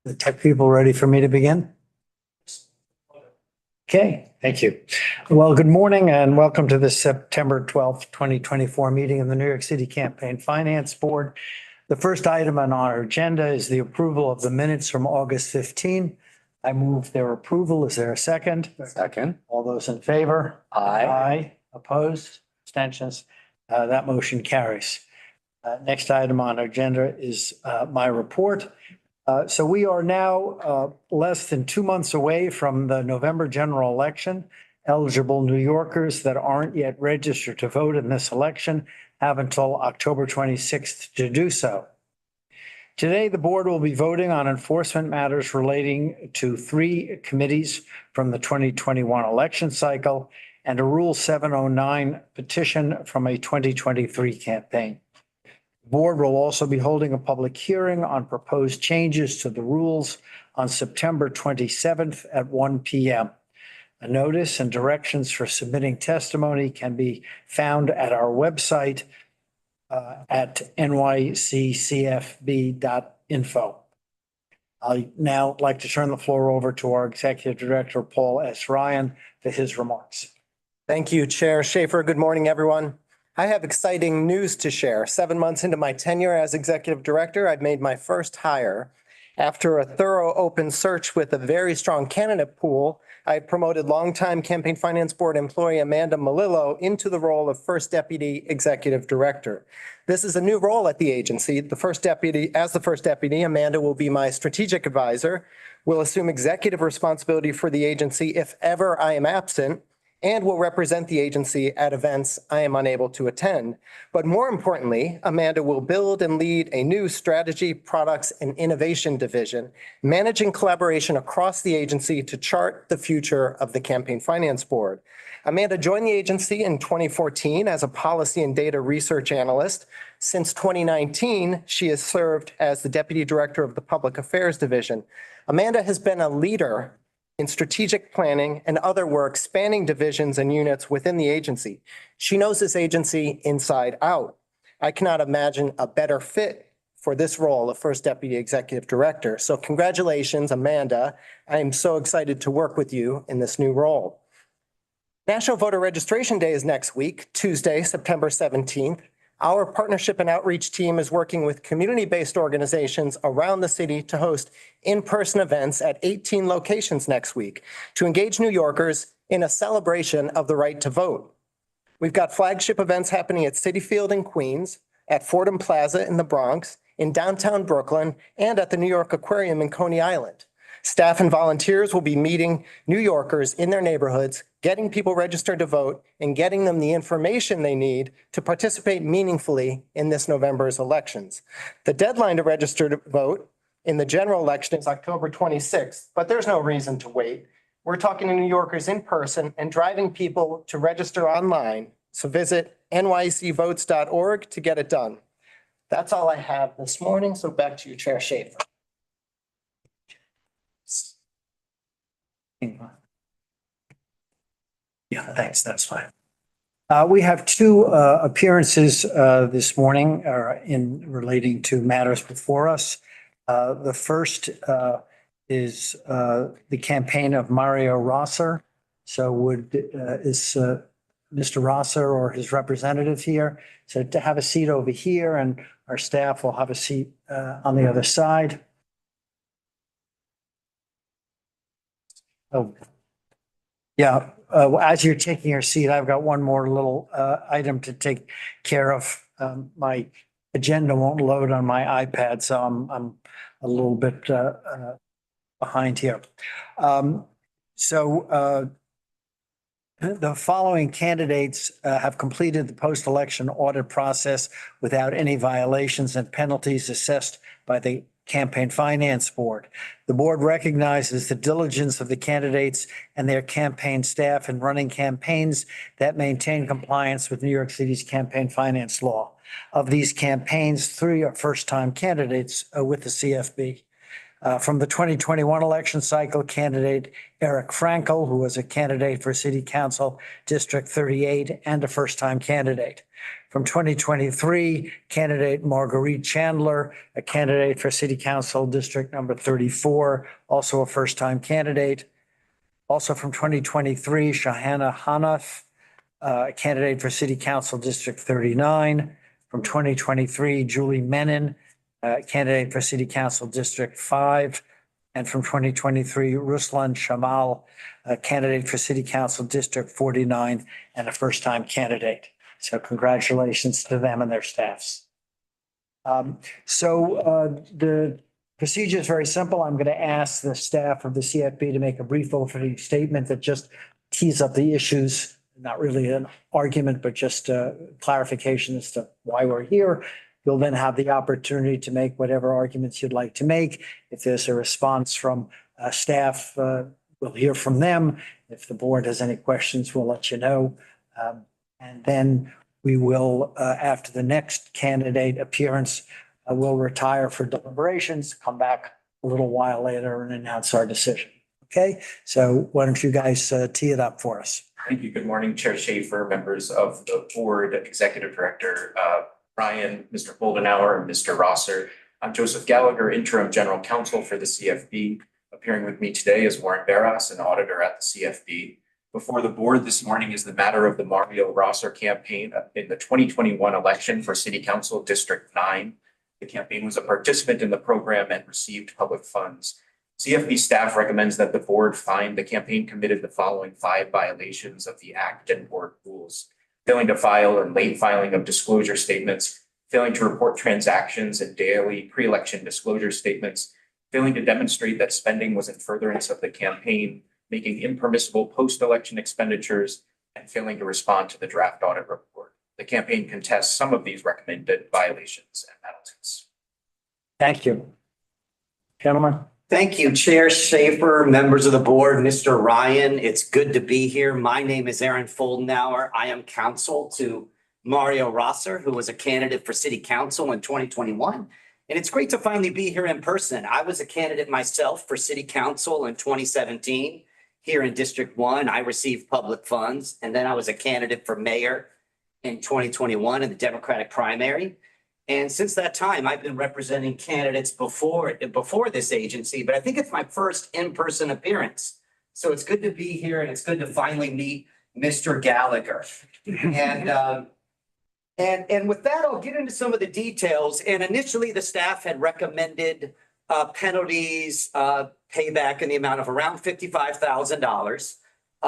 The tech people ready for me to begin? Okay, thank you. Well, good morning and welcome to the September 12th, 2024 meeting of the New York City Campaign Finance Board. The first item on our agenda is the approval of the minutes from August 15. I move their approval. Is there a second? Second. All those in favor? Aye. Aye. Opposed? Abstentions? That motion carries. Next item on our agenda is my report. So we are now less than 2 months away from the November general election. Eligible New Yorkers that aren't yet registered to vote in this election have until October 26th to do so. Today, the board will be voting on enforcement matters relating to 3 committees from the 2021 election cycle and a Rule 709 petition from a 2023 campaign. The board will also be holding a public hearing on proposed changes to the rules on September 27th at 1 p.m. A notice and directions for submitting testimony can be found at our website at nyccfb.info. I'd now like to turn the floor over to our Executive Director, Paul S. Ryan, for his remarks. Thank you, Chair Schaefer. Good morning, everyone. I have exciting news to share. 7 months into my tenure as Executive Director, I've made my first hire. After a thorough open search with a very strong candidate pool, I promoted longtime Campaign Finance Board employee Amanda Melillo into the role of First Deputy Executive Director. This is a new role at the agency. As the first deputy, Amanda will be my strategic advisor, will assume executive responsibility for the agency if ever I am absent, and will represent the agency at events I am unable to attend. But more importantly, Amanda will build and lead a new strategy, products, and innovation division, managing collaboration across the agency to chart the future of the Campaign Finance Board. Amanda joined the agency in 2014 as a policy and data research analyst. Since 2019, she has served as the Deputy Director of the Public Affairs Division. Amanda has been a leader in strategic planning and other work spanning divisions and units within the agency. She knows this agency inside out. I cannot imagine a better fit for this role of First Deputy Executive Director. So congratulations, Amanda. I am so excited to work with you in this new role. National Voter Registration Day is next week, Tuesday, September 17th. Our partnership and outreach team is working with community-based organizations around the city to host in-person events at 18 locations next week to engage New Yorkers in a celebration of the right to vote. We've got flagship events happening at Citi Field in Queens, at Fordham Plaza in the Bronx, in downtown Brooklyn, and at the New York Aquarium in Coney Island. Staff and volunteers will be meeting New Yorkers in their neighborhoods, getting people registered to vote, and getting them the information they need to participate meaningfully in this November's elections. The deadline to register to vote in the general election is October 26th, but there's no reason to wait. We're talking to New Yorkers in person and driving people to register online. So visit nycvotes.org to get it done. That's all I have this morning, so back to you, Chair Schaefer. Yeah, thanks. That's fine. We have 2 appearances this morning in relating to matters before us. The first is the campaign of Mario Rosser. So is Mr. Rosser or his representative here? So to have a seat over here, and our staff will have a seat on the other side. Oh, yeah. As you're taking your seat, I've got one more little item to take care of. My agenda won't load on my iPad, so I'm a little bit behind here. The following candidates have completed the post-election audit process without any violations and penalties assessed by the Campaign Finance Board. The board recognizes the diligence of the candidates and their campaign staff in running campaigns that maintain compliance with New York City's campaign finance law. Of these campaigns, 3 are first-time candidates with the CFB. From the 2021 election cycle, candidate Eric Frankel, who was a candidate for City Council District 38 and a first-time candidate. From 2023, candidate Marguerite Chandler, a candidate for City Council District number 34, also a first-time candidate. Also from 2023, Shahana Hanath, a candidate for City Council District 39. From 2023, Julie Menon, candidate for City Council District 5. And from 2023, Ruslan Shamal, a candidate for City Council District 49 and a first-time candidate. So congratulations to them and their staffs. The procedure is very simple. I'm going to ask the staff of the CFB to make a brief opening statement that just tees up the issues, not really an argument, but just a clarification as to why we're here. You'll then have the opportunity to make whatever arguments you'd like to make. If there's a response from staff, we'll hear from them. If the board has any questions, we'll let you know. And then we will, after the next candidate appearance, we'll retire for deliberations, come back a little while later and announce our decision. Okay, so why don't you guys tee it up for us? Thank you. Good morning, Chair Schaefer, members of the board, Executive Director Ryan, Mr. Boldenauer, and Mr. Rosser. I'm Joseph Gallagher, Interim General Counsel for the CFB. Appearing with me today is Warren Barras, an auditor at the CFB. Before the board this morning is the matter of the Mario Rosser campaign in the 2021 election for City Council District 9. The campaign was a participant in the program and received public funds. CFB staff recommends that the board find the campaign committed the following 5 violations of the Act and board rules: failing to file and late filing of disclosure statements, failing to report transactions and daily pre-election disclosure statements, failing to demonstrate that spending was in furtherance of the campaign, making impermissible post-election expenditures, and failing to respond to the draft audit report. The campaign contests some of these recommended violations and penalties. Thank you. Gentlemen. Thank you, Chair Schaefer, members of the board, Mr. Ryan. It's good to be here. My name is Aaron Foldenauer. I am counsel to Mario Rosser, who was a candidate for City Council in 2021. And it's great to finally be here in person. I was a candidate myself for City Council in 2017 here in District 1. I received public funds, and then I was a candidate for mayor in 2021 in the Democratic primary. And since that time, I've been representing candidates before this agency, but I think it's my first in-person appearance. So it's good to be here, and it's good to finally meet Mr. Gallagher. And with that, I'll get into some of the details. And initially, the staff had recommended penalties, payback in the amount of around $55,000.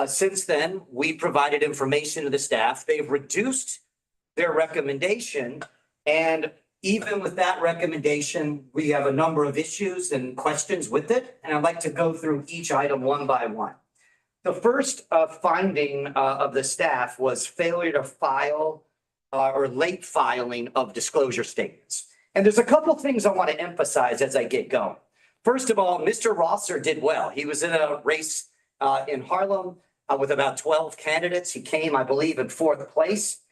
Since then, we provided information to the staff. They've reduced their recommendation. And even with that recommendation, we have a number of issues and questions with it. And I'd like to go through each item one by one. The first finding of the staff was failure to file or late filing of disclosure statements. And there's a couple of things I want to emphasize as I get going. First of all, Mr. Rosser did well. He was in a race in Harlem with about 12 candidates. He came, I believe, in 4th place.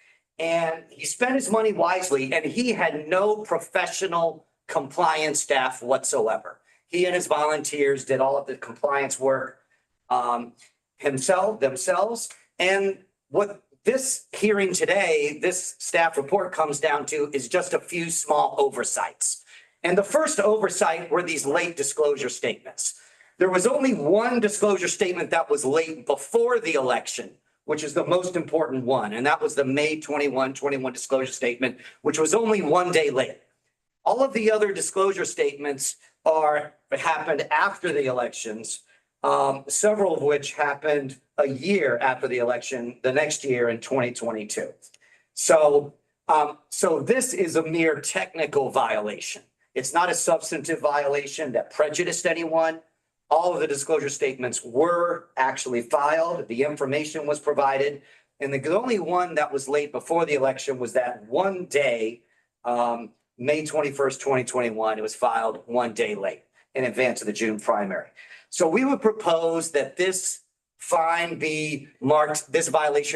And he spent his money wisely, and he had no professional compliance staff whatsoever. He and his volunteers did all of the compliance work themselves. And what this hearing today, this staff report comes down to is just a few small oversights. And the first oversight were these late disclosure statements. There was only one disclosure statement that was late before the election, which is the most important one. And that was the May 21 disclosure statement, which was only 1 day late. All of the other disclosure statements happened after the elections, several of which happened a year after the election, the next year in 2022. So this is a mere technical violation. It's not a substantive violation that prejudiced anyone. All of the disclosure statements were actually filed. The information was provided. And the only one that was late before the election was that 1 day, May 21st, 2021. It was filed 1 day late in advance of the June primary. So we would propose that this violation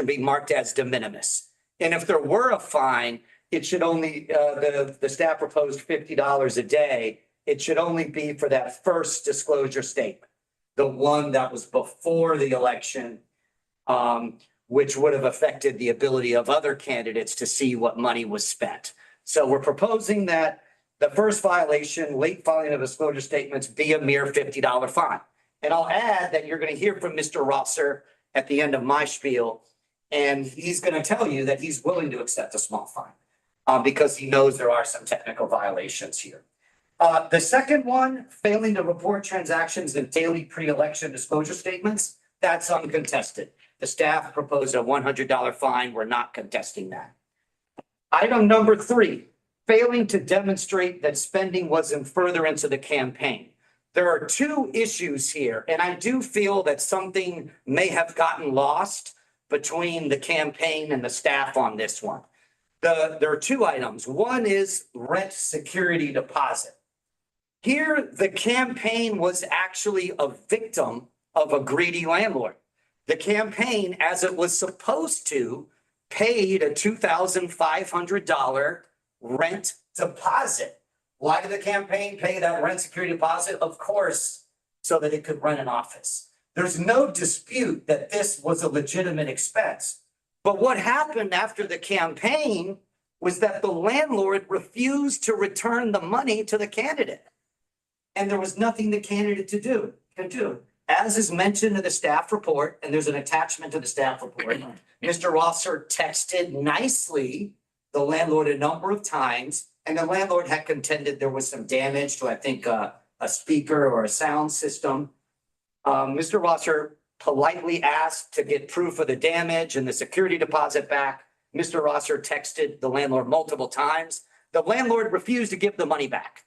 be marked as de minimis. And if there were a fine, it should only, the staff proposed $50 a day. it should only be for that first disclosure statement, the one that was before the election, which would have affected the ability of other candidates to see what money was spent. So we're proposing that the first violation, late filing of disclosure statements, be a mere $50 fine. And I'll add that you're going to hear from Mr. Rosser at the end of my spiel, and he's going to tell you that he's willing to accept a small fine because he knows there are some technical violations here. The second one, failing to report transactions in daily pre-election disclosure statements, that's uncontested. The staff proposed a $100 fine. We're not contesting that. Item number 3, failing to demonstrate that spending was in furtherance of the campaign. There are 2 issues here, and I do feel that something may have gotten lost between the campaign and the staff on this one. There are 2 items. One is rent security deposit. Here, the campaign was actually a victim of a greedy landlord. The campaign, as it was supposed to, paid a $2,500 rent deposit. Why did the campaign pay that rent security deposit? Of course, so that it could run an office. There's no dispute that this was a legitimate expense. But what happened after the campaign was that the landlord refused to return the money to the candidate. And there was nothing the candidate can do. As is mentioned in the staff report, and there's an attachment to the staff report, Mr. Rosser texted nicely the landlord a number of times, and the landlord had contended there was some damage to, I think, a speaker or a sound system. Mr. Rosser politely asked to get proof of the damage and the security deposit back. Mr. Rosser texted the landlord multiple times. The landlord refused to give the money back.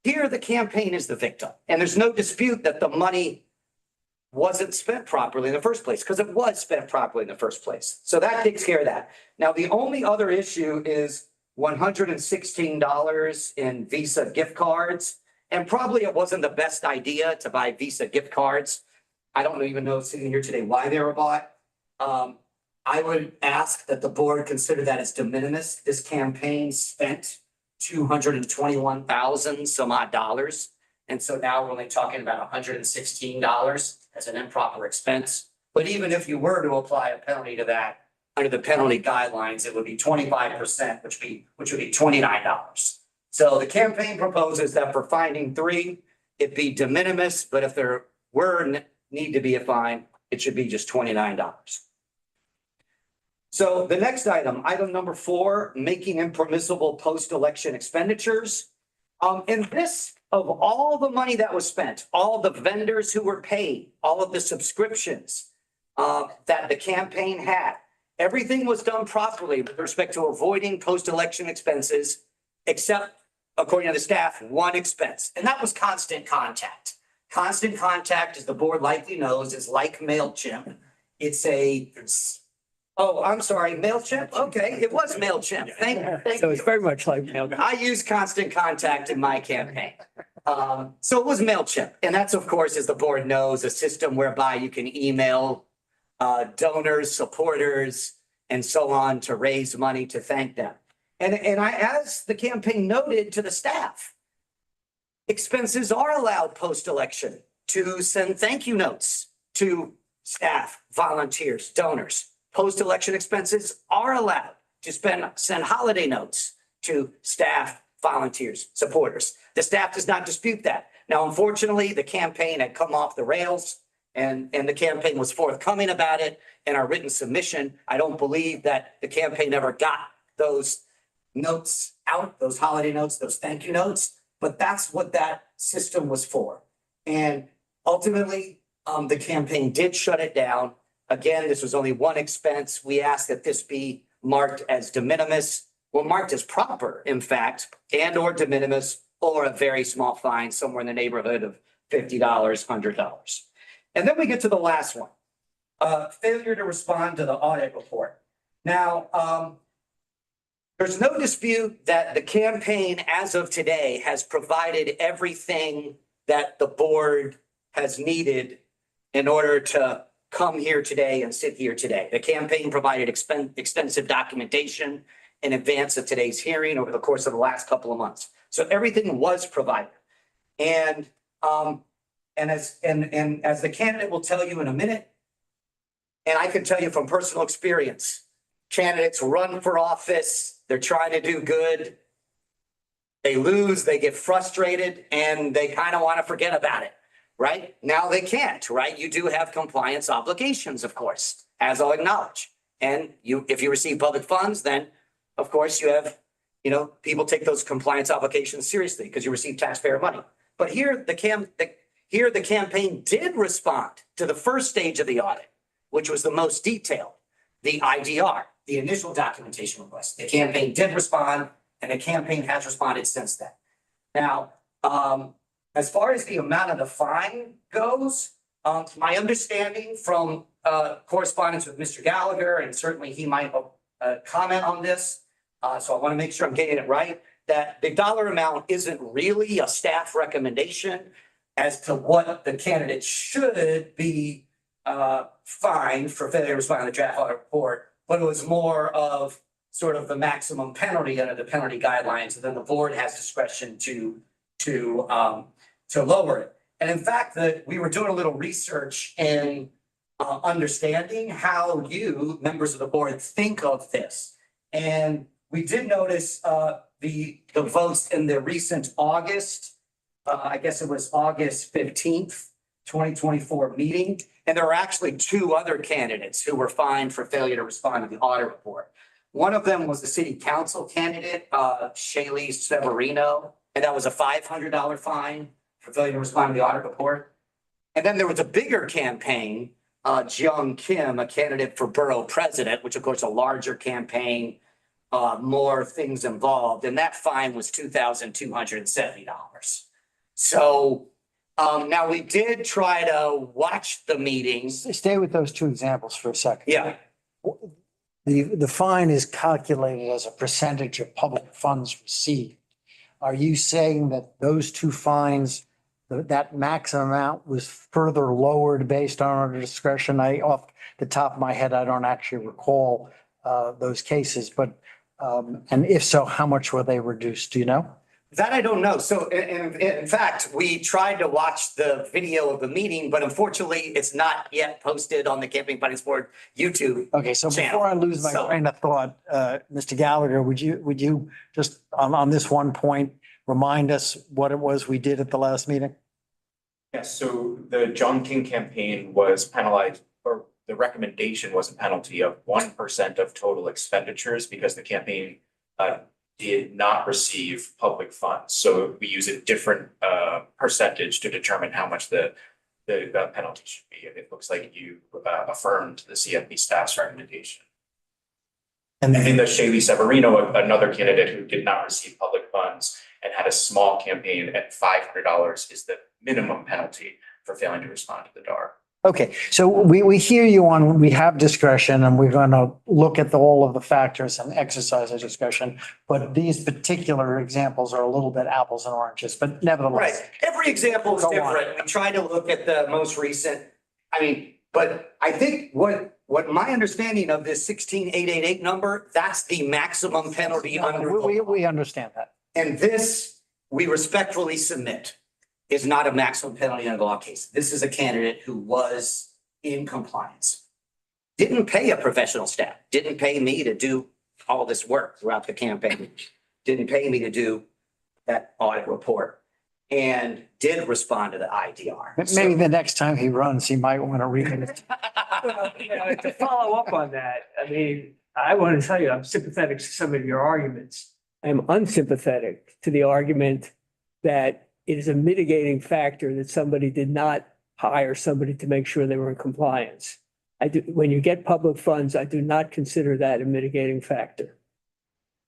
Here, the campaign is the victim, and there's no dispute that the money wasn't spent properly in the first place, because it was spent properly in the first place. So that takes care of that. Now, the only other issue is $116 in Visa gift cards. And probably it wasn't the best idea to buy Visa gift cards. I don't even know sitting here today why they were bought. I would ask that the board consider that as de minimis. This campaign spent $221,000 some odd dollars. And so now we're only talking about $116 as an improper expense. But even if you were to apply a penalty to that, under the penalty guidelines, it would be 25%, which would be $29. So the campaign proposes that for finding 3, it be de minimis, but if there need to be a fine, it should be just $29. So the next item number 4, making impermissible post-election expenditures. And this, of all the money that was spent, all the vendors who were paid, all of the subscriptions that the campaign had, everything was done properly with respect to avoiding post-election expenses, except, according to the staff, 1 expense, and that was constant contact. Constant contact, as the board likely knows, is like MailChimp. I'm sorry, MailChimp? Okay, it was MailChimp. Thank So you. it's very much like mail. I use constant contact in my campaign. So it was MailChimp. And that's, of course, as the board knows, a system whereby you can email donors, supporters, and so on to raise money to thank them. And as the campaign noted to the staff, expenses are allowed post-election to send thank you notes to staff, volunteers, donors. Post-election expenses are allowed to send holiday notes to staff, volunteers, supporters. The staff does not dispute that. Now, unfortunately, the campaign had come off the rails and the campaign was forthcoming about it in our written submission. I don't believe that the campaign ever got those notes out, those holiday notes, those thank you notes, but that's what that system was for. And ultimately, the campaign did shut it down. Again, this was only 1 expense. We ask that this be marked as de minimis, or marked as proper, in fact, and or de minimis, or a very small fine, somewhere in the neighborhood of $50, $100. And then we get to the last one, failure to respond to the audit report. Now, there's no dispute that the campaign, as of today, has provided everything that the board has needed in order to come here today and sit here today. The campaign provided extensive documentation in advance of today's hearing over the course of the last couple of months. So everything was provided. And, as the candidate will tell you in a minute, and I can tell you from personal experience, candidates run for office, they're trying to do good. They lose, they get frustrated, and they kind of want to forget about it, right? Now they can't, right? You do have compliance obligations, of course, as I'll acknowledge. And if you receive public funds, then of course you have, people take those compliance obligations seriously because you receive taxpayer money. But here the campaign did respond to the first stage of the audit, which was the most detailed, the IDR, the initial documentation request. The campaign did respond, and the campaign has responded since then. Now, as far as the amount of the fine goes, my understanding from correspondence with Mr. Gallagher, and certainly he might comment on this, so I want to make sure I'm getting it right, that the dollar amount isn't really a staff recommendation as to what the candidate should be fined for failure to respond to the draft audit report, but it was more of sort of the maximum penalty under the penalty guidelines, and then the board has discretion to lower it. And in fact, we were doing a little research in understanding how you, members of the board, think of this. And we did notice the votes in the recent August, I guess it was August 15th, 2024 meeting. And there were actually two other candidates who were fined for failure to respond to the audit report. One of them was the city council candidate, Shaylee Severino, and that was a $500 fine for failure to respond to the audit report. And then there was a bigger campaign, Jung Kim, a candidate for borough president, which of course a larger campaign, more things involved, and that fine was $2,270. So now we did try to watch the meetings. Stay with those two examples for a second. Yeah. The fine is calculated as a percentage of public funds received. Are you saying that those two fines, that maximum amount was further lowered based on our discretion? Off the top of my head, I don't actually recall those cases, but and if so, how much were they reduced? Do you know? That I don't know. So in fact, we tried to watch the video of the meeting, but unfortunately it's not yet posted on the Campaign Finance Board YouTube. Okay, so channel. before I lose my train of thought, Mr. Gallagher, would you just on this one point, remind us what it was we did at the last meeting? Yes, so the John King campaign was penalized, or the recommendation was a penalty of 1% of total expenditures because the campaign did not receive public funds. So we use a different percentage to determine how much the penalty should be. And it looks like you affirmed the CFP staff's recommendation. And then the Shaylee Severino, another candidate who did not receive public funds and had a small campaign at $500 is the minimum penalty for failing to respond to the DAR. Okay, so we hear you on, we have discretion and we're going to look at all of the factors and exercise our discretion. But these particular examples are a little bit apples and oranges, but nevertheless. Right. Every example is different. We try to look at the most recent. But I think what my understanding of this 16,888 number, that's the maximum penalty under the law. We understand that. And this, we respectfully submit, is not a maximum penalty under the law case. This is a candidate who was in compliance. Didn't pay a professional staff, didn't pay me to do all this work throughout the campaign, didn't pay me to do that audit report, and did respond to the IDR. Maybe the next time he runs, he might want to read it. To follow up on that, I want to tell you, I'm sympathetic to some of your arguments. I'm unsympathetic to the argument that it is a mitigating factor that somebody did not hire somebody to make sure they were in compliance. When you get public funds, I do not consider that a mitigating factor.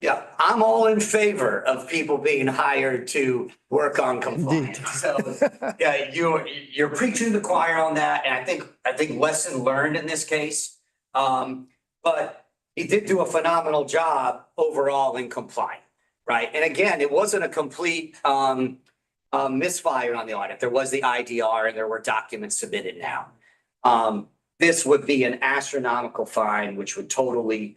Yeah, I'm all in favor of people being hired to work on compliance. So yeah, you're preaching to the choir on that. And I think lesson learned in this case. But he did do a phenomenal job overall in complying, right? And again, it wasn't a complete misfire on the audit. There was the IDR and there were documents submitted now. This would be an astronomical fine, which would totally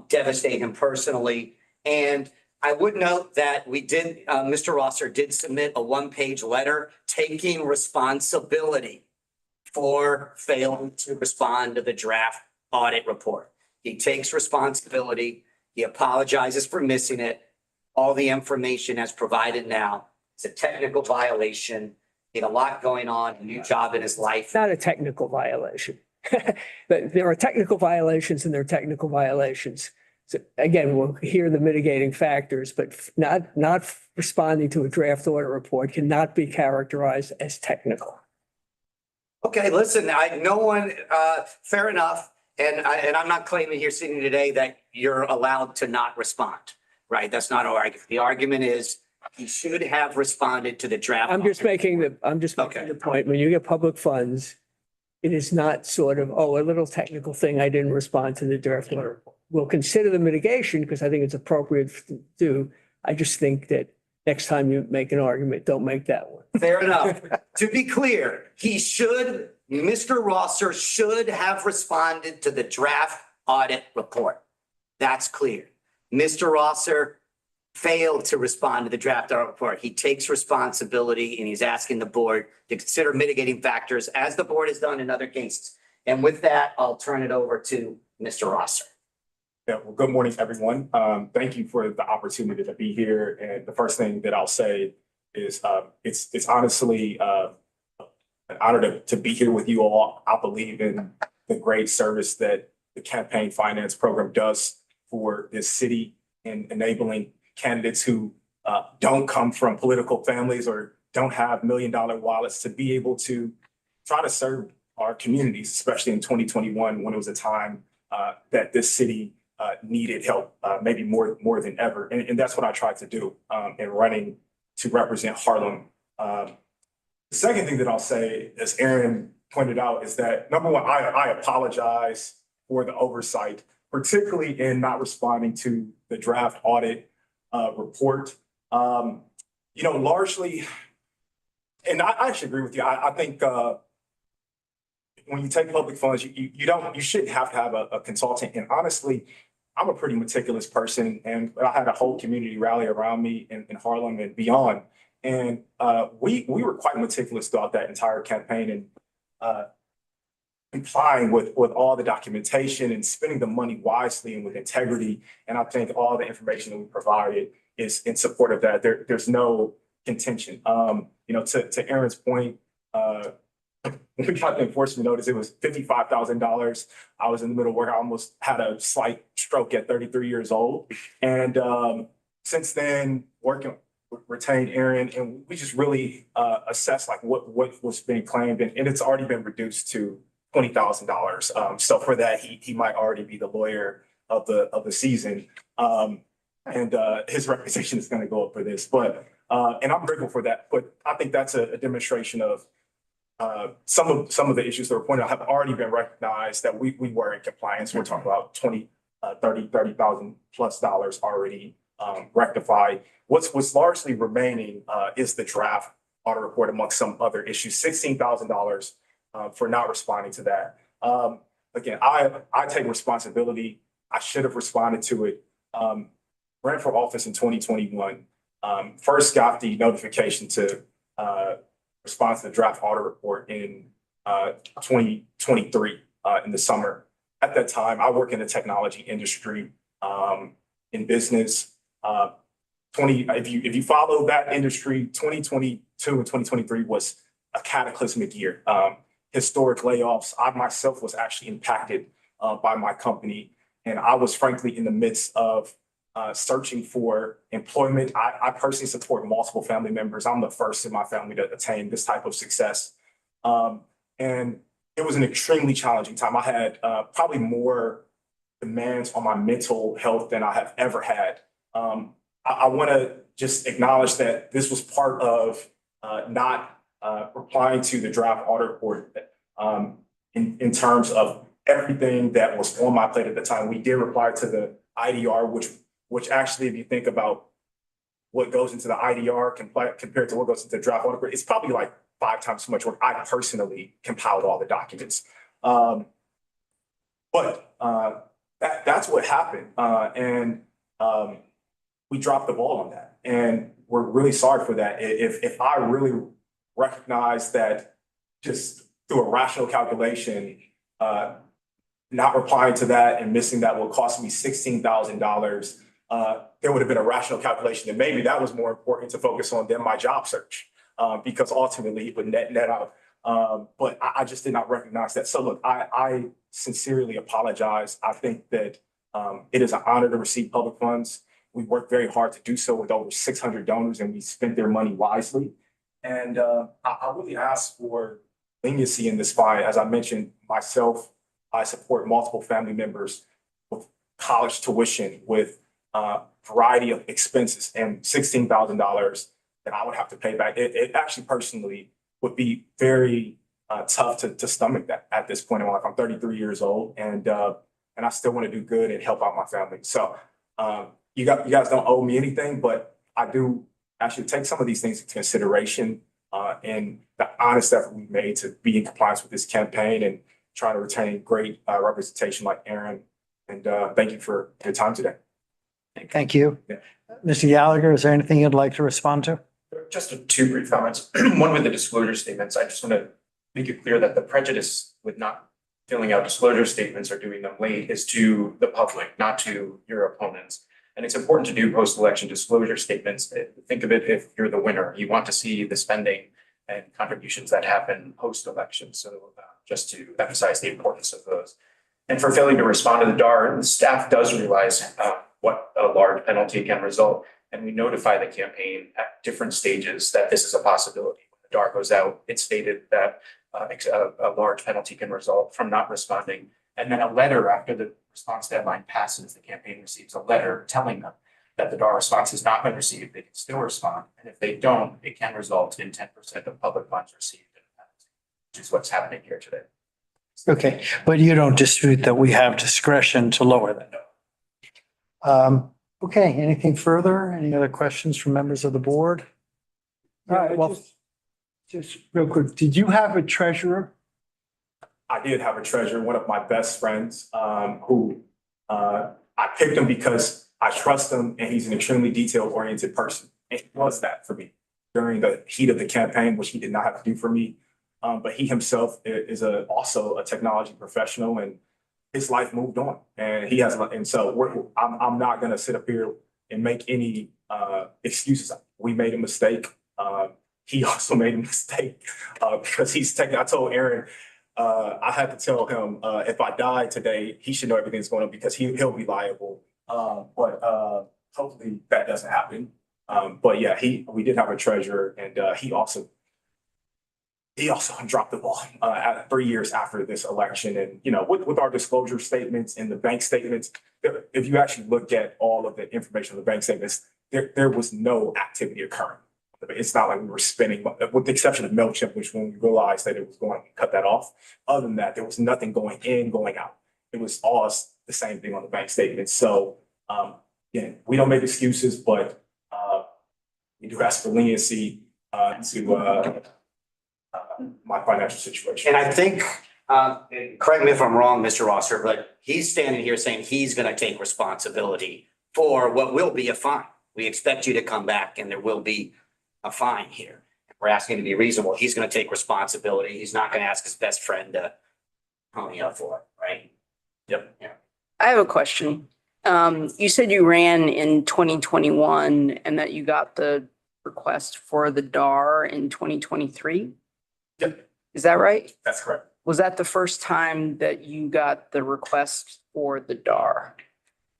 devastate him personally. And I would note that we did, Mr. Rosser did submit a one-page letter taking responsibility for failing to respond to the draft audit report. He takes responsibility. He apologizes for missing it. All the information as provided now. It's a technical violation. He had a lot going on, a new job in his life. It's not a technical violation. But there are technical violations and there are technical violations. So again, we'll hear the mitigating factors, but not responding to a draft audit report cannot be characterized as technical. Okay, listen, fair enough. And I'm not claiming here sitting today that you're allowed to not respond, right? That's not our argument. The argument is he should have responded to the draft. I'm just making the point, when you get public funds, it is not sort of, oh, a little technical thing, I didn't respond to the draft audit report. We'll consider the mitigation because I think it's appropriate to do. I just think that next time you make an argument, don't make that one. Fair enough. To be clear, Mr. Rosser should have responded to the draft audit report. That's clear. Mr. Rosser failed to respond to the draft audit report. He takes responsibility and he's asking the board to consider mitigating factors as the board has done in other cases. And with that, I'll turn it over to Mr. Rosser. Yeah, well, good morning, everyone. Thank you for the opportunity to be here. And the first thing that I'll say is it's honestly an honor to be here with you all. I believe in the great service that the campaign finance program does for this city in enabling candidates who don't come from political families or don't have million-dollar wallets to be able to try to serve our communities, especially in 2021 when it was a time that this city needed help, maybe more than ever. And that's what I tried to do in running to represent Harlem. The second thing that I'll say, as Aaron pointed out, is that number one, I apologize for the oversight, particularly in not responding to the draft audit report. Largely, and I actually agree with you. I think when you take public funds, you shouldn't have to have a consultant. And honestly, I'm a pretty meticulous person, and I had a whole community rally around me in Harlem and beyond. And we were quite meticulous throughout that entire campaign and complying with all the documentation and spending the money wisely and with integrity. And I think all the information that we provided is in support of that. There's no contention. To Aaron's point, when we got the enforcement notice, it was $55,000. I was in the middle of work. I almost had a slight stroke at 33 years old. And since then, working with retained Aaron, and we just really assessed like what was being claimed, and it's already been reduced to $20,000. So for that, he might already be the lawyer of the season. And his reputation is going to go up for this. But and I'm grateful for that. But I think that's a demonstration of some of the issues that were pointed out have already been recognized that we were in compliance. We're talking about $30,000 plus dollars already rectified. What's largely remaining is the draft audit report amongst some other issues, $16,000 for not responding to that. Again, I take responsibility. I should have responded to it. Ran for office in 2021. First got the notification to respond to the draft audit report in 2023 in the summer. At that time, I work in the technology industry in business. If you follow that industry, 2022 and 2023 was a cataclysmic year. Historic layoffs. I myself was actually impacted by my company, and I was frankly in the midst of searching for employment. I personally support multiple family members. I'm the first in my family to attain this type of success. And it was an extremely challenging time. I had probably more demands on my mental health than I have ever had. I want to just acknowledge that this was part of not replying to the draft audit report in terms of everything that was on my plate at the time. We did reply to the IDR, which actually, if you think about what goes into the IDR compared to what goes into the draft audit report, it's probably like 5 times so much work. I personally compiled all the documents. But that's what happened. And we dropped the ball on that. And we're really sorry for that. If I really recognize that just through a rational calculation, not replying to that and missing that will cost me $16,000, there would have been a rational calculation. And maybe that was more important to focus on than my job search, because ultimately it would net out. But I just did not recognize that. So look, I sincerely apologize. I think that it is an honor to receive public funds. We worked very hard to do so with over 600 donors, and we spent their money wisely. And I really ask for leniency in this fine. As I mentioned, myself, I support multiple family members with college tuition, with a variety of expenses, and $16,000 that I would have to pay back. It actually personally would be very tough to stomach that at this point in my life. I'm 33 years old, and I still want to do good and help out my family. So you guys don't owe me anything, but I do actually take some of these things into consideration and the honest effort we made to be in compliance with this campaign and try to retain great representation like Aaron. And thank you for your time today. Thank you. Yeah. Mr. Gallagher, is there anything you'd like to respond to? Just two brief comments. One with the disclosure statements. I just want to make it clear that the prejudice with not filling out disclosure statements or doing them late is to the public, not to your opponents. And it's important to do post-election disclosure statements. Think of it if you're the winner. You want to see the spending and contributions that happen post-election. So just to emphasize the importance of those. And for failing to respond to the DAR, the staff does realize what a large penalty can result. And we notify the campaign at different stages that this is a possibility. When the DAR goes out, it's stated that a large penalty can result from not responding. And then a letter after the response deadline passes, the campaign receives a letter telling them that the DAR response has not been received. They can still respond. And if they don't, it can result in 10% of public funds received in a penalty, which is what's happening here today. Okay, but you don't dispute that we have discretion to lower that? Okay, anything further? Any other questions from members of the board? All right, well, Just real quick, did you have a treasurer? I did have a treasurer, one of my best friends, who I picked him because I trust him and he's an extremely detail-oriented person. And he was that for me during the heat of the campaign, which he did not have to do for me. But he himself is also a technology professional, and his life moved on. And he has, and so I'm not going to sit up here and make any excuses. We made a mistake. He also made a mistake because I told Aaron, I had to tell him if I die today, he should know everything's going on because he'll be liable. But hopefully that doesn't happen. But yeah, we did have a treasurer, and he also dropped the ball 3 years after this election. And, you know, with our disclosure statements and the bank statements, if you actually look at all of the information on the bank statements, there was no activity occurring. It's not like we were spending, with the exception of MailChimp, which when we realized that it was going to cut that off. Other than that, there was nothing going in, going out. It was all the same thing on the bank statements. So, yeah, we don't make excuses, but we do ask for leniency to my financial situation. And I think, and correct me if I'm wrong, Mr. Rosser, but he's standing here saying he's going to take responsibility for what will be a fine. We expect you to come back and there will be a fine here. We're asking to be reasonable. He's going to take responsibility. He's not going to ask his best friend to pony up for it, right? Yep. Yeah. I have a question. You said you ran in 2021 and that you got the request for the DAR in 2023. Yep, Is that right? that's correct. Was that the first time that you got the request for the DAR?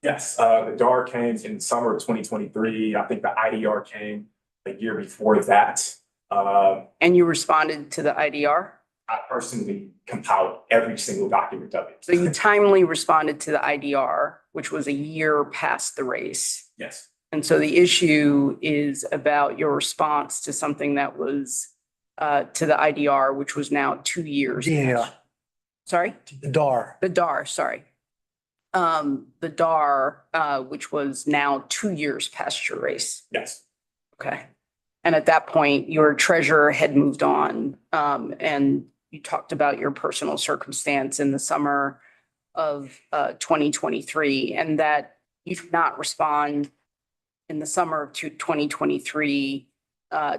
Yes, the DAR came in summer of 2023. I think the IDR came a year before that. And you responded to the IDR? I personally compiled every single document of it. So you timely responded to the IDR, which was a year past the race. Yes, And so the issue is about your response to something that was to the IDR, which was now 2 years. Yeah, Sorry? the DAR. The DAR, sorry. The DAR, which was now 2 years past your race. yes, Okay. And at that point, your treasurer had moved on, and you talked about your personal circumstance in the summer of 2023, and that you did not respond in the summer of 2023,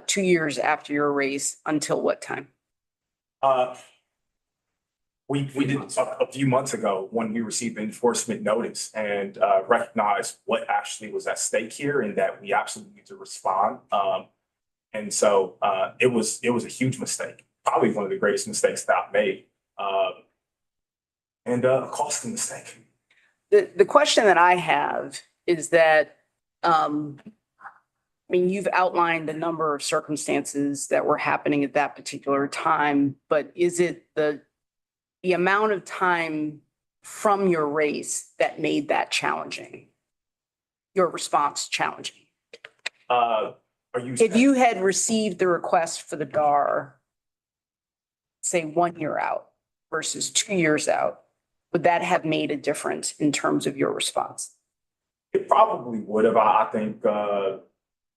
2 years after your race, until what time? We did a few months ago when we received an enforcement notice and recognized what actually was at stake here and that we absolutely need to respond. And so it was a huge mistake, probably one of the greatest mistakes that I've made, and a costly mistake. The question that I have is that, I mean, you've outlined a number of circumstances that were happening at that particular time, but is it the amount of time from your race that made that challenging? Your response challenging? If you had received the request for the DAR, say 1 year out versus 2 years out, would that have made a difference in terms of your response? It probably would have. I think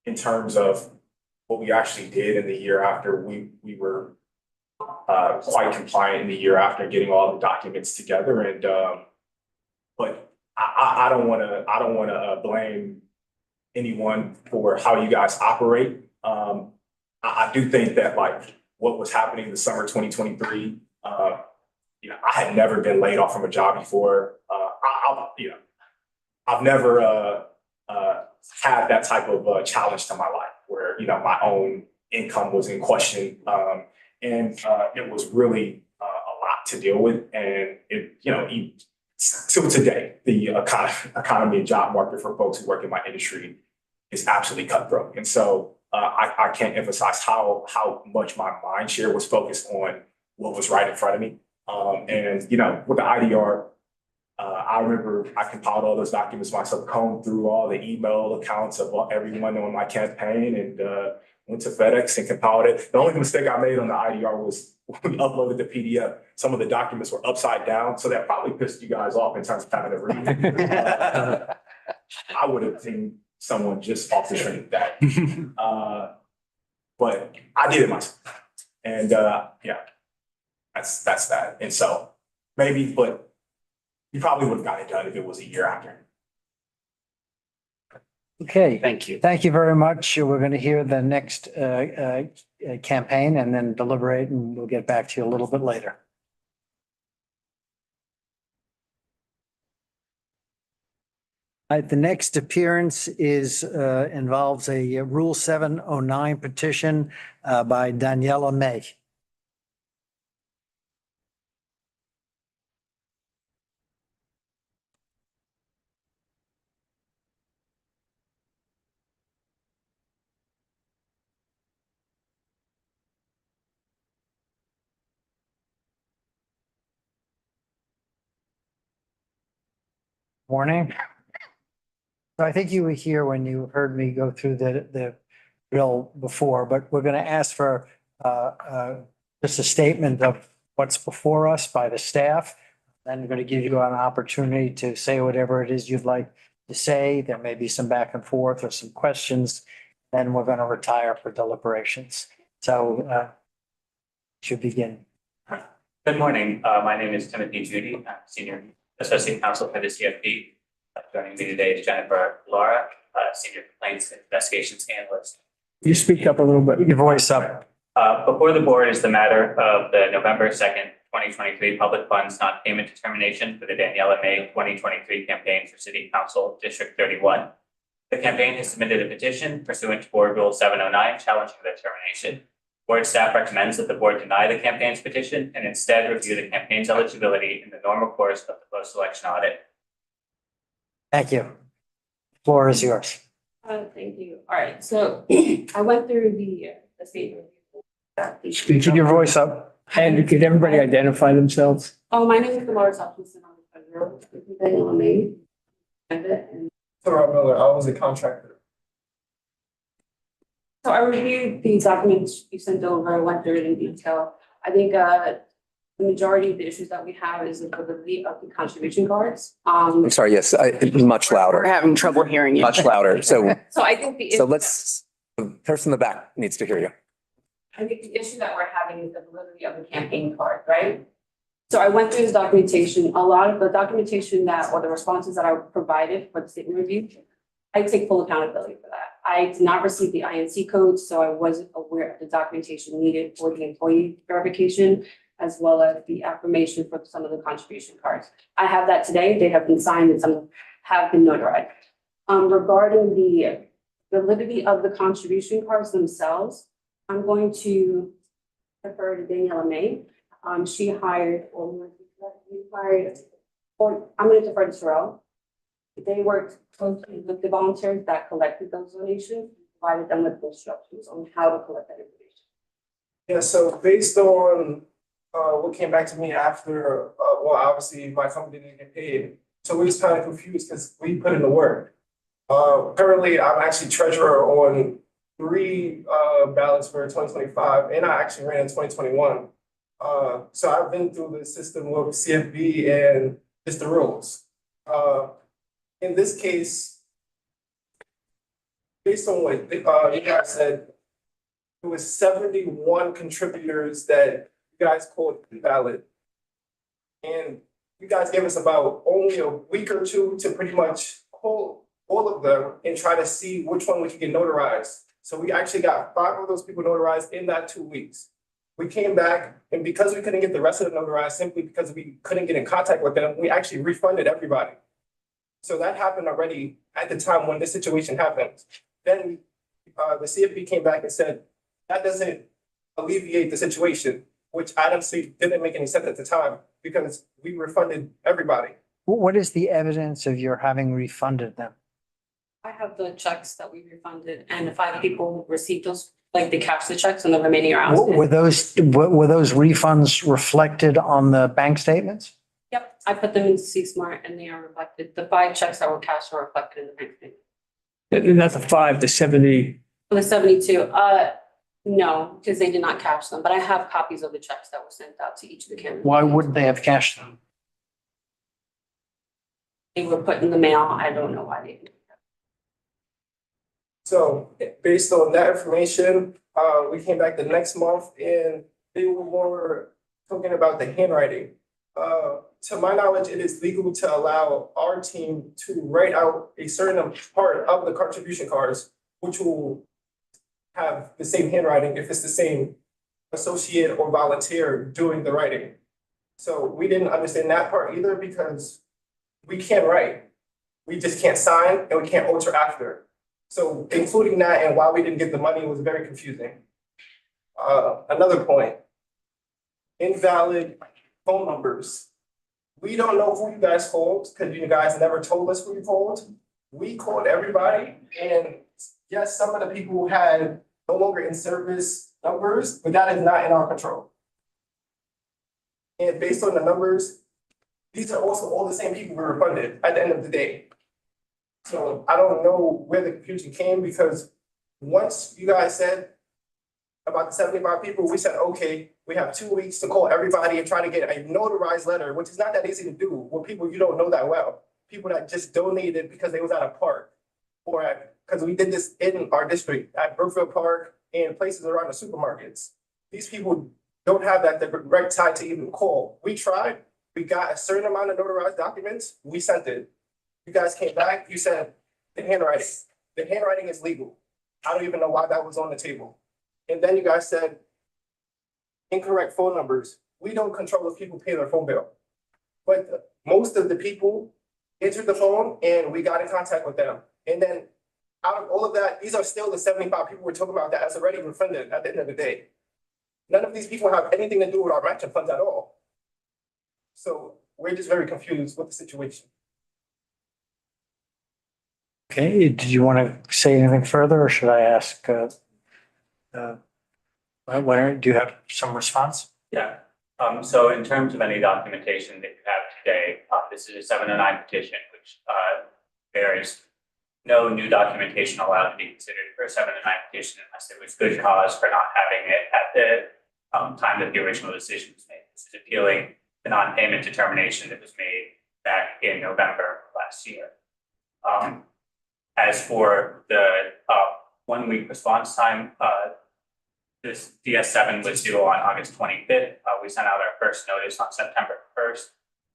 in terms of what we actually did in the year after, we were quite compliant in the year after getting all the documents together. And but I don't want to blame anyone for how you guys operate. I do think that like what was happening in the summer 2023, I had never been laid off from a job before. I've never had that type of challenge to my life where, my own income was in question. And it was really a lot to deal with. And till today, the economy and job market for folks who work in my industry is absolutely cutthroat. And so I can't emphasize how much my mind share was focused on what was right in front of me. And with the IDR, I remember I compiled all those documents myself, combed through all the email accounts of everyone on my campaign, and went to FedEx and compiled it. The only mistake I made on the IDR was when we uploaded the PDF. Some of the documents were upside down, so that probably pissed you guys off in terms of having to read it. I would have seen someone just off the train with that. But I did it myself. And that's that. And so maybe, but you probably would have got it done if it was a year after. Okay. Thank you. Thank you very much. We're going to hear the next campaign and then deliberate, and we'll get back to you a little bit later. The next appearance involves a Rule 709 petition by Daniela May. Morning. So I think you were here when you heard me go through the bill before, but we're going to ask for just a statement of what's before us by the staff. Then we're going to give you an opportunity to say whatever it is you'd like to say. There may be some back and forth or some questions. Then we're going to retire for deliberations. So should begin. Good morning. My name is Timothy Judy. I'm Senior Associate Counsel for the CFP. Joining me today is Jennifer Laura, Senior Complaints and Investigations Analyst. You speak up a little bit. Your voice up. Before the board is the matter of the November 2nd, 2023 public funds non-payment determination for the Daniela May 2023 campaign for City Council District 31. The campaign has submitted a petition pursuant to Board Rule 709 challenging the determination. Board staff recommends that the board deny the campaign's petition and instead review the campaign's eligibility in the normal course of the post-election audit. Thank you. Floor is yours. Thank you. All right, so I went through the statement. Keep your voice up. And could everybody identify themselves? Oh, my name is Dolores Hutchinson. I'm the federal. Daniela May. Rob Miller, I was a contractor. So I reviewed the documents you sent over. I went through it in detail. I think the majority of the issues that we have is the validity of the contribution cards. I'm sorry, yes, much We're louder, having trouble hearing you. much louder. So I think the the person in the back needs to hear you. I think the issue that we're having is the validity of the campaign card, right? So I went through this documentation, a lot of the documentation or the responses that I provided for the statement review, I take full accountability for that. I did not receive the INC code, so I wasn't aware of the documentation needed for the employee verification, as well as the affirmation for some of the contribution cards. I have that today. They have been signed and some have been notarized. Regarding the validity of the contribution cards themselves, I'm going to refer to Daniela May. She hired, or I'm going to defer to Sorrel. They worked closely with the volunteers that collected those donations, provided them with instructions on how to collect that information. Yeah, so based on what came back to me after, well, obviously my company didn't get paid. So we was kind of confused because we put in the work. Currently, I'm actually treasurer on 3 ballots for 2025, and I actually ran in 2021. So I've been through the system with CFB and just the rules. In this case, based on what you guys said, it was 71 contributors that you guys called valid. And you guys gave us about only a week or two to pretty much call all of them and try to see which one we could get notarized. So we actually got 5 of those people notarized in that 2 weeks. We came back, and because we couldn't get the rest of them notarized, simply because we couldn't get in contact with them, we actually refunded everybody. So that happened already at the time when this situation happened. Then the CFP came back and said, that doesn't alleviate the situation, which honestly didn't make any sense at the time because we refunded everybody. What is the evidence of your having refunded them? I have the checks that we refunded, and the 5 people received those, like they cashed the checks and the remaining are Were outstanding. those refunds reflected on the bank statements? Yep, I put them in C-Smart and they are reflected. The 5 checks that were cashed are reflected in the bank statement. Not the 5, the 70. For the 72, no, because they did not cash them, but I have copies of the checks that were sent out to each of the candidates. Why wouldn't they have cashed them? They were put in the mail. I don't know why they didn't. So based on that information, we came back the next month and they were more talking about the handwriting. To my knowledge, it is legal to allow our team to write out a certain part of the contribution cards, which will have the same handwriting if it's the same associate or volunteer doing the writing. So we didn't understand that part either because we can't write. We just can't sign and we can't alter after. So including that and why we didn't get the money was very confusing. Another point, invalid phone numbers. We don't know who you guys called because you guys never told us who you called. We called everybody, and yes, some of the people had no longer in service numbers, but that is not in our control. And based on the numbers, these are also all the same people we were funded at the end of the day. So I don't know where the confusion came because once you guys said about the 75 people, we said, okay, we have 2 weeks to call everybody and try to get a notarized letter, which is not that easy to do with people you don't know that well. People that just donated because they was at a park or because we did this in our district at Brookfield Park and places around the supermarkets. These people don't have that direct tie to even call. We tried, we got a certain amount of notarized documents, we sent it. You guys came back, you said the handwriting is legal. I don't even know why that was on the table. And then you guys said incorrect phone numbers. We don't control if people pay their phone bill. But most of the people answered the phone and we got in contact with them. And then out of all of that, these are still the 75 people we're talking about that has already refunded at the end of the day. None of these people have anything to do with our matching funds at all. So we're just very confused with the situation. Okay, did you want to say anything further or should I ask? Do you have some response? Yeah, so in terms of any documentation that you have today, this is a 709 petition, which there is no new documentation allowed to be considered for a 709 petition unless there was good cause for not having it at the time that the original decision was made. This is appealing the non-payment determination that was made back in November of last year. As for the 1 week response time, this DS7 was due on August 25th. We sent out our first notice on September 1st.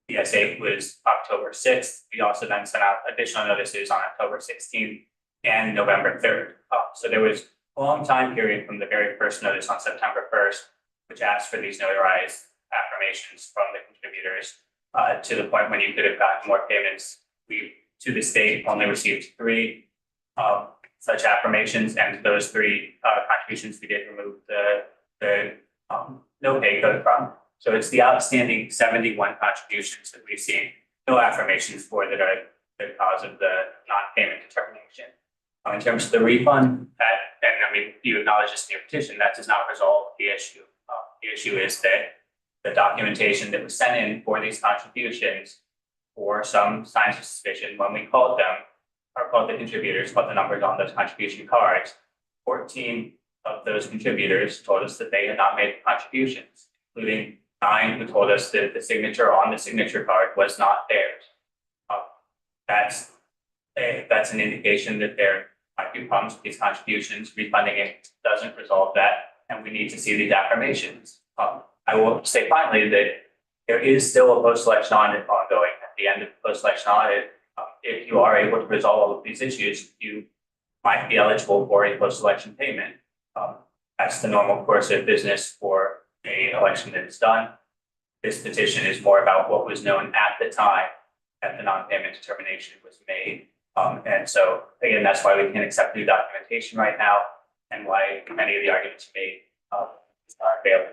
DS8 was October 6th. We also then sent out additional notices on October 16th and November 3rd. So there was a long time period from the very first notice on September 1st, which asked for these notarized affirmations from the contributors, to the point when you could have gotten more payments. We, to this date, only received 3 such affirmations, and those 3 contributions we did remove the no pay code from. So it's the outstanding 71 contributions that we've seen no affirmations for that are the cause of the non-payment determination. In terms of the refund, and I mean, you acknowledge this in your petition, that does not resolve the issue. The issue is that the documentation that was sent in for these contributions, for some signs of suspicion, when we called them, or called the contributors, put the numbers on those contribution cards, 14 of those contributors told us that they had not made contributions, including 9 who told us that the signature on the signature card was not theirs. That's an indication that there might be problems with these contributions. Refunding it doesn't resolve that, and we need to see these affirmations. I will say finally that there is still a post-election audit ongoing. At the end of the post-election audit, if you are able to resolve all of these issues, you might be eligible for a post-election payment. That's the normal course of business for an election that is done. This petition is more about what was known at the time that the non-payment determination was made. And so again, that's why we can't accept new documentation right now, and why many of the arguments made are available.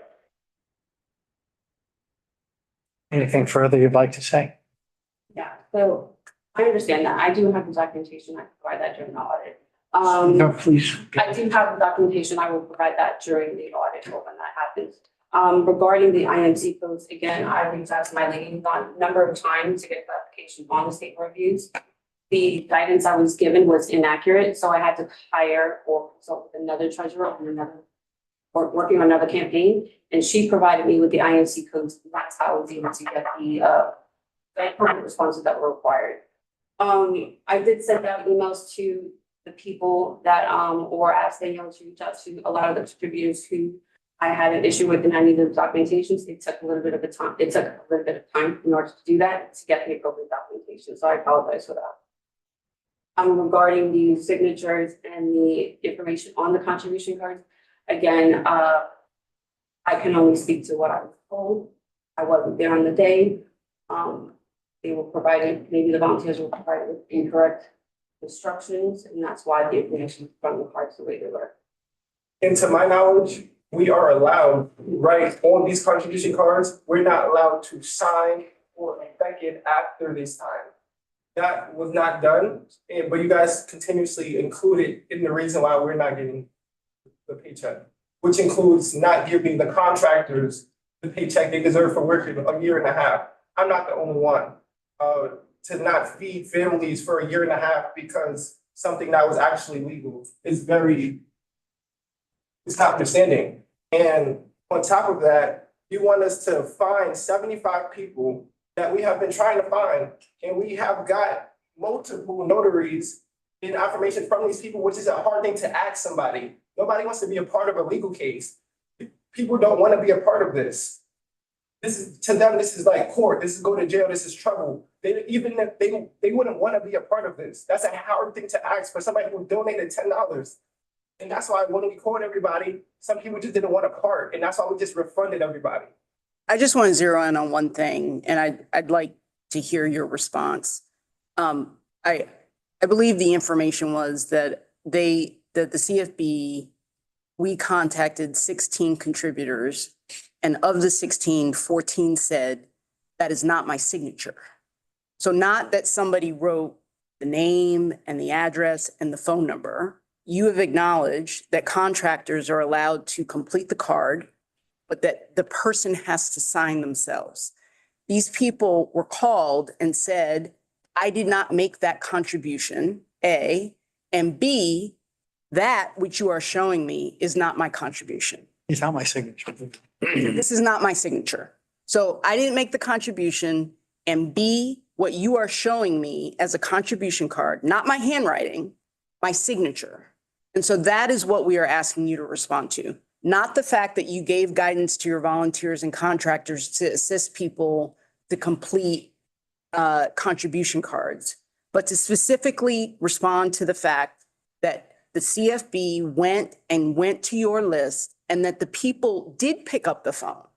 Anything further you'd like to say? Yeah, so I understand that. I do have the documentation. I can provide that during the audit. No, please. I do have the documentation. I will provide that during the audit or when that happens. Regarding the IMC codes, again, I reached out to my liaison a number of times to get clarification on the state reviews. The guidance I was given was inaccurate, so I had to hire or consult with another treasurer or working on another campaign, and she provided me with the IMC codes. That's how I was able to get the appropriate responses that were required. I did send out emails to the people that or asked Danielle to reach out to a lot of the distributors who I had an issue with and I needed the documentations. It took a little bit of time. It took a little bit of time in order to do that, to get the appropriate documentation. So I apologize for that. Regarding the signatures and the information on the contribution cards, again, I can only speak to what I was told. I wasn't there on the day. They were provided, maybe the volunteers were provided with incorrect instructions, and that's why the information from the cards the way they were. And to my knowledge, we are allowed, right, on these contribution cards, we're not allowed to sign or affect it after this time. That was not done, but you guys continuously included in the reason why we're not getting the paycheck, which includes not giving the contractors the paycheck they deserve for working a year and a half. I'm not the only one. To not feed families for a year and a half because something that was actually legal is it's not understanding. And on top of that, you want us to find 75 people that we have been trying to find, and we have got multiple notaries in affirmation from these people, which is a hard thing to ask somebody. Nobody wants to be a part of a legal case. People don't want to be a part of this. This is, to them, this is like court. This is go to jail. This is trouble. Even if they wouldn't want to be a part of this. That's a hard thing to ask for somebody who donated $10. And that's why when we called everybody, some people just didn't want a part, and that's why we just refunded everybody. I just want to zero in on one thing, and I'd like to hear your response. I believe the information was that the CFB, we contacted 16 contributors, and of the 16, 14 said, that is not my signature. So not that somebody wrote the name and the address and the phone number. You have acknowledged that contractors are allowed to complete the card, but that the person has to sign themselves. These people were called and said, I did not make that contribution, A, and B, that which you are showing me is not my contribution. It's not my signature. This is not my signature. So I didn't make the contribution, and B, what you are showing me as a contribution card, not my handwriting, my signature. And so that is what we are asking you to respond to. Not the fact that you gave guidance to your volunteers and contractors to assist people to complete contribution cards, but to specifically respond to the fact that the CFB went to your list and that the people did pick up the phone,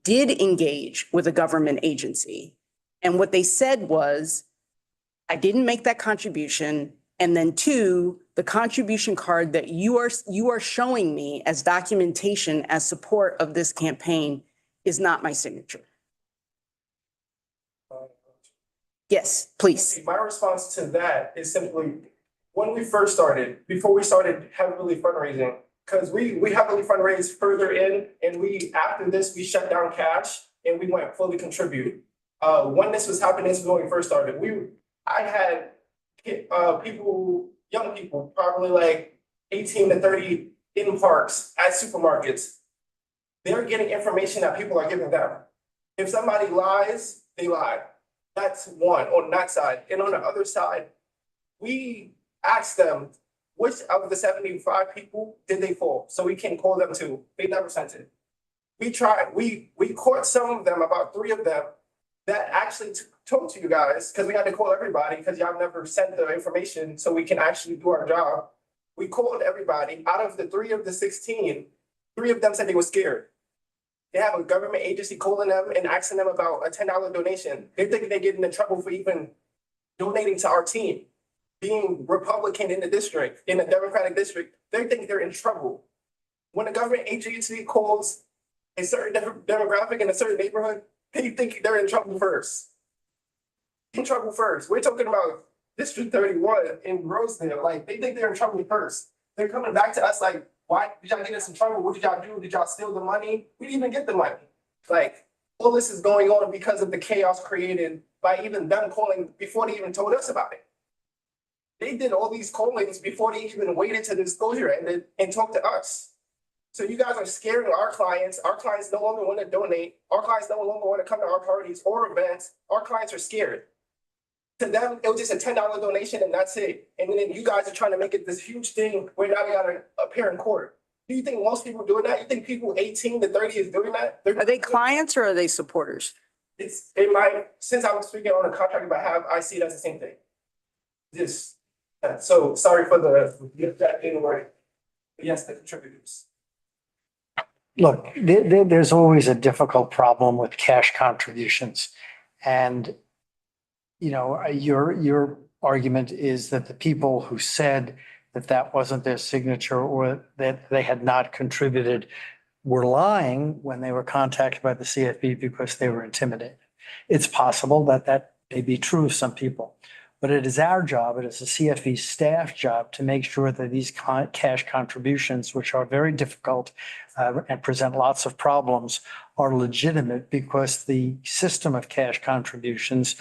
did engage with a government agency. And what they said was, I didn't make that contribution. And then two, the contribution card that you are showing me as documentation, as support of this campaign is not my signature. Yes, please. My response to that is simply, when we first started, before we started heavily fundraising, because we heavily fundraised further in, and after this, we shut down cash and we went fully contribute. When this was happening, this was when we first started, I had young people, probably like 18 to 30 in parks at supermarkets. They're getting information that people are giving them. If somebody lies, they lie. That's one on that side. And on the other side, we asked them, which of the 75 people did they fall? So we can call them to. They never sent it. We caught some of them, about 3 of them, that actually told to you guys, because we had to call everybody because y'all never sent the information so we can actually do our job. We called everybody. Out of the 3 of the 16, 3 of them said they were scared. They have a government agency calling them and asking them about a $10 donation. They think they're getting in trouble for even donating to our team. Being Republican in the district, in the Democratic district, they think they're in trouble. When a government agency calls a certain demographic in a certain neighborhood, they think they're in trouble first. In trouble first. We're talking about District 31 in Rosedale. Like, they think they're in trouble first. They're coming back to us like, why did y'all get us in trouble? What did y'all do? Did y'all steal the money? We didn't even get the money. Like, all this is going on because of the chaos created by even them calling before they even told us about it. They did all these callings before they even waited till the disclosure ended and talked to us. So you guys are scaring our clients. Our clients no longer want to donate. Our clients no longer want to come to our parties or events. Our clients are scared. To them, it was just a $10 donation and that's it. And then you guys are trying to make it this huge thing where now they got to appear in court. Do you think most people are doing that? You think people 18 to 30 is doing that? Are they clients or are they supporters? Since I'm speaking on a contract behalf, I see it as the same thing. So sorry for that didn't work. Yes, the contributors. Look, there's always a difficult problem with cash contributions. And, you know, your argument is that the people who said that that wasn't their signature or that they had not contributed were lying when they were contacted by the CFB because they were intimidated. It's possible that that may be true of some people, but it is our job, it is the CFB staff job to make sure that these cash contributions, which are very difficult and present lots of problems, are legitimate because the system of cash contributions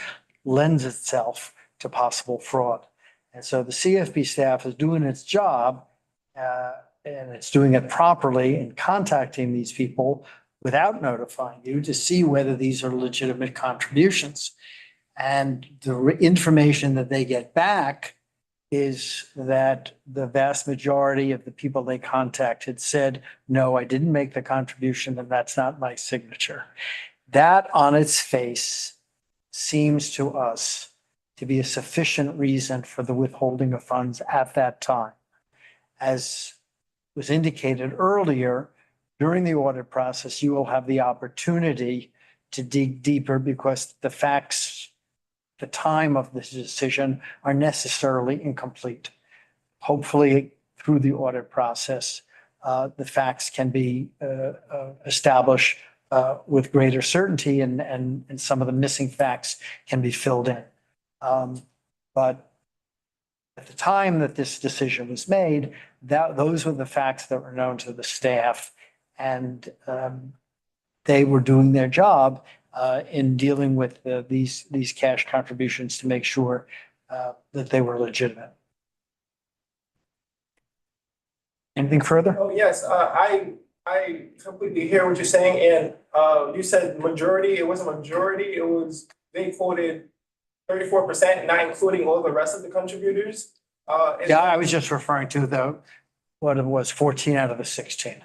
lends itself to possible fraud. And so the CFB staff is doing its job and it's doing it properly in contacting these people without notifying you to see whether these are legitimate contributions. And the information that they get back is that the vast majority of the people they contacted said, no, I didn't make the contribution and that's not my signature. That on its face seems to us to be a sufficient reason for the withholding of funds at that time. As was indicated earlier, during the audit process, you will have the opportunity to dig deeper because the facts, the time of this decision are necessarily incomplete. Hopefully, through the audit process, the facts can be established with greater certainty and some of the missing facts can be filled in. But at the time that this decision was made, those were the facts that were known to the staff, and they were doing their job in dealing with these cash contributions to make sure that they were legitimate. Anything further? Oh, yes, I completely hear what you're saying. And you said majority, it was a majority. They quoted 34%, not including all the rest of the contributors. Yeah, I was just referring to what it was, 14 out of the 16.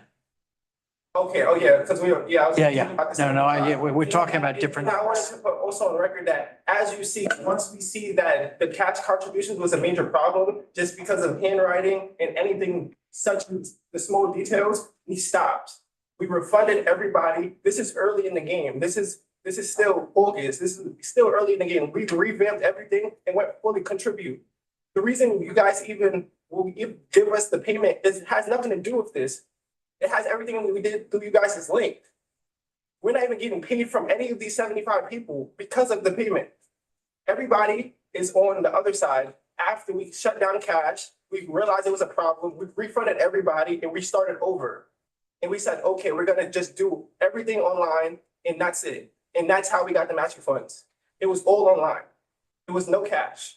Okay, oh yeah, because I was. Yeah. about to say- Yeah, we're talking about different. And I wanted to put also on the record that, as you see, once we see that the cash contributions was a major problem, just because of handwriting and anything such as the small details, we stopped. We refunded everybody. This is early in the game. This is still August. This is still early in the game. We revamped everything and went fully contribute. The reason you guys even will give us the payment has nothing to do with this. It has everything we did through you guys is linked. We're not even getting paid from any of these 75 people because of the payment. Everybody is on the other side. After we shut down cash, we realized it was a problem. We refunded everybody and we started over. And we said, okay, we're gonna just do everything online and that's it. And that's how we got the matching funds. It was all online. It was no cash,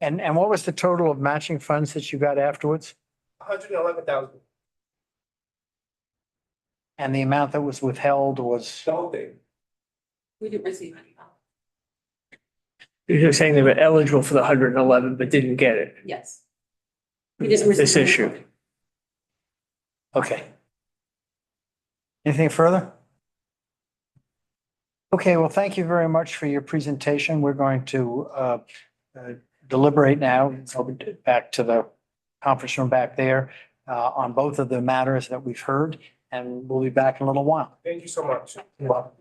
And what was the total of matching funds that you got afterwards? 111,000, And the amount that was withheld was, the whole thing. We didn't receive any. You're saying they were eligible for the 111, but didn't get it. Yes. We didn't receive This any. issue. okay. Anything further? Okay, well, thank you very much for your presentation. We're going to deliberate now, back to the conference room back there on both of the matters that we've heard, and we'll be back in a little while. Thank you so much. You're welcome.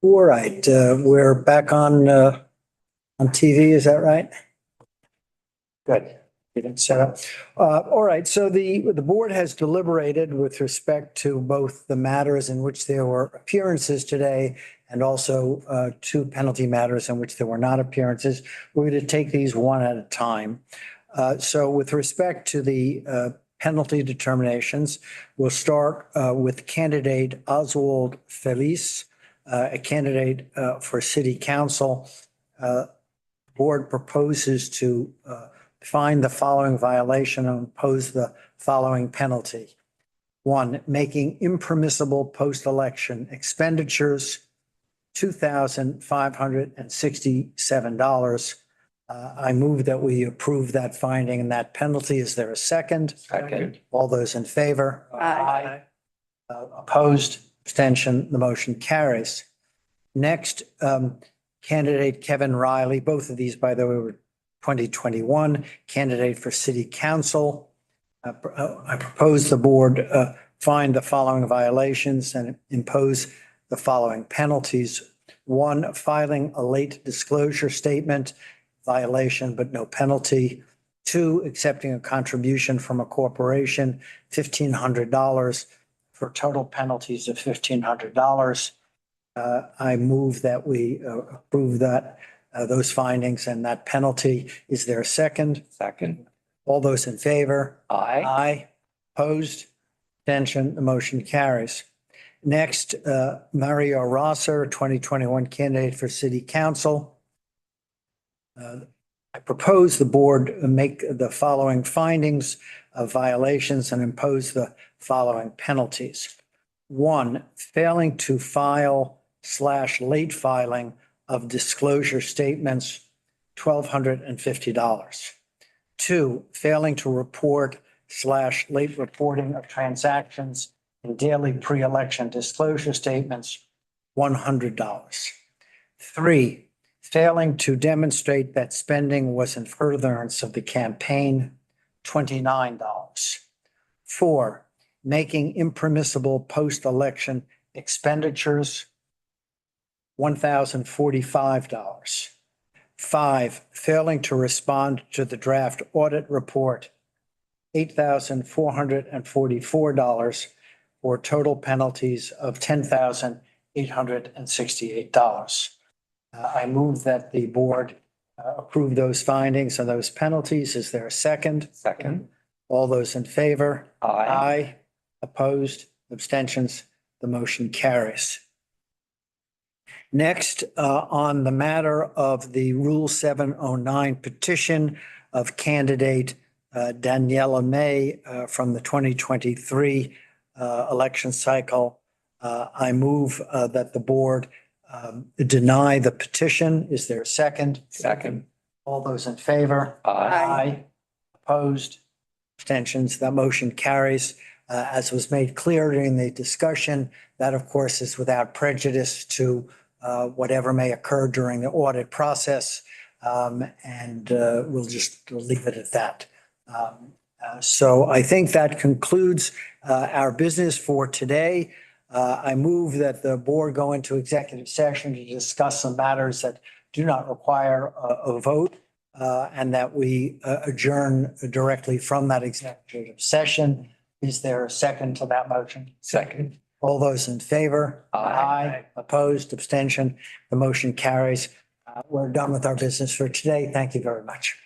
All right, we're back on TV, is that right? Good. You didn't set up. All right, so the board has deliberated with respect to both the matters in which there were appearances today and also two penalty matters in which there were not appearances. We're going to take these one at a time. So with respect to the penalty determinations, we'll start with candidate Oswald Felice, a candidate for city council. Board proposes to find the following violation and impose the following penalty. One, making impermissible post-election expenditures, $2,567. I move that we approve that finding and that penalty. Is there a second? Second. All those in favor? Aye. Opposed, abstention, the motion carries. Next, candidate Kevin Riley, both of these, by the way, were 2021, candidate for city council. I propose the board find the following violations and impose the following penalties. One, filing a late disclosure statement, violation but no penalty. Two, accepting a contribution from a corporation, $1,500 for total penalties of $1,500. I move that we approve that, those findings and that penalty. Is there a second? Second. All those in favor? Aye. Aye. Opposed? Abstention? The motion carries. Next, Mario Rosser, 2021 candidate for city council. I propose the board make the following findings of violations and impose the following penalties. One, failing to file/late filing of disclosure statements, $1,250. Two, failing to report/late reporting of transactions in daily pre-election disclosure statements, $100. Three, failing to demonstrate that spending was in furtherance of the campaign, $29. Four, making impermissible post-election expenditures, $1,045. Five, failing to respond to the draft audit report, $8,444, for total penalties of $10,868. I move that the board approve those findings and those penalties. Is there a second? Second. All those in favor? Aye. Aye. Opposed? Abstentions? The motion carries. Next, on the matter of the Rule 709 petition of candidate Daniela May from the 2023 election cycle, I move that the board deny the petition. Is there a second? Second. All those in favor? Aye. Opposed? Abstentions? That motion carries. As was made clear during the discussion, that of course is without prejudice to whatever may occur during the audit process. And we'll just leave it at that. So I think that concludes our business for today. I move that the board go into executive session to discuss some matters that do not require a vote, and that we adjourn directly from that executive session. Is there a second to that motion? Second. All those in favor? Aye. Opposed, abstention, the motion carries. We're done with our business for today. Thank you very much.